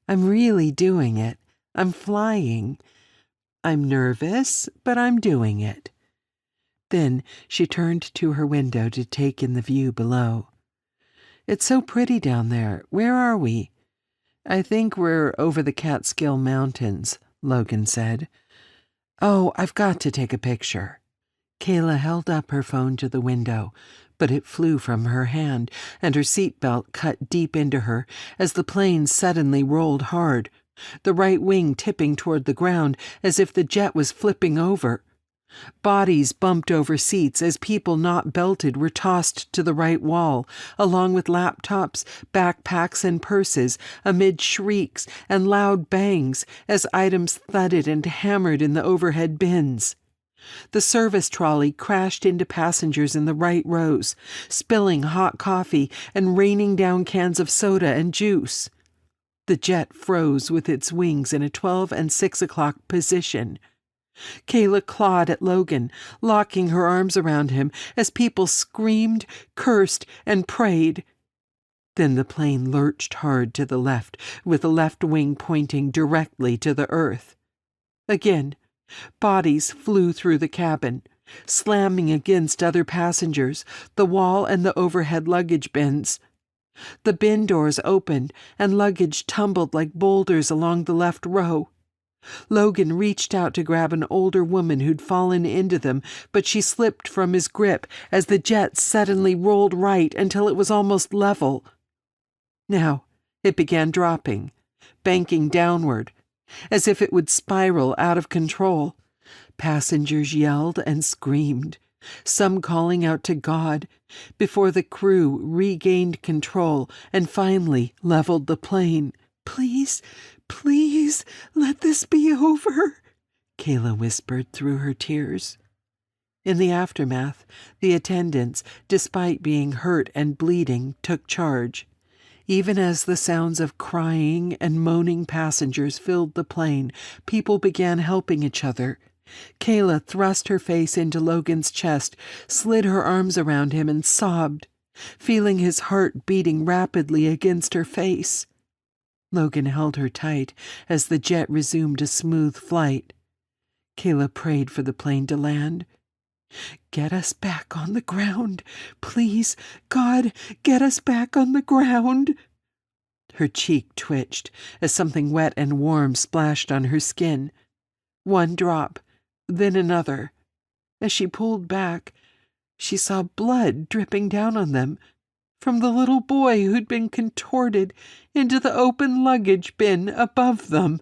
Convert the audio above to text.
I'm really doing it. I'm flying. I'm nervous, but I'm doing it." Then she turned to her window to take in the view below. "It's so pretty down there. Where are we?" "I think we're over the Catskill Mountains," Logan said. "Oh, I've got to take a picture." Kayla held up her phone to the window, but it flew from her hand, and her seatbelt cut deep into her as the plane suddenly rolled hard, the right wing tipping toward the ground as if the jet was flipping over. Bodies bumped over seats as people not belted were tossed to the right wall, along with laptops, backpacks, and purses, amid shrieks and loud bangs as items thudded and hammered in the overhead bins. The service trolley crashed into passengers in the right rows, spilling hot coffee and raining down cans of soda and juice. The jet froze with its wings in a 12 and 6 o'clock position. Kayla clawed at Logan, locking her arms around him as people screamed, cursed, and prayed. Then the plane lurched hard to the left, with the left wing pointing directly to the earth. Again, bodies flew through the cabin, slamming against other passengers, the wall and the overhead luggage bins. The bin doors opened, and luggage tumbled like boulders along the left row. Logan reached out to grab an older woman who'd fallen into them, but she slipped from his grip as the jet suddenly rolled right until it was almost level. Now it began dropping, banking downward, as if it would spiral out of control. Passengers yelled and screamed, some calling out to God, before the crew regained control and finally leveled the plane. "Please, please, let this be over," Kayla whispered through her tears. In the aftermath, the attendants, despite being hurt and bleeding, took charge. Even as the sounds of crying and moaning passengers filled the plane, people began helping each other. Kayla thrust her face into Logan's chest, slid her arms around him, and sobbed, feeling his heart beating rapidly against her face. Logan held her tight as the jet resumed a smooth flight. Kayla prayed for the plane to land. "Get us back on the ground. Please, God, get us back on the ground." Her cheek twitched as something wet and warm splashed on her skin. One drop, then another. As she pulled back, she saw blood dripping down on them, from the little boy who'd been contorted into the open luggage bin above them.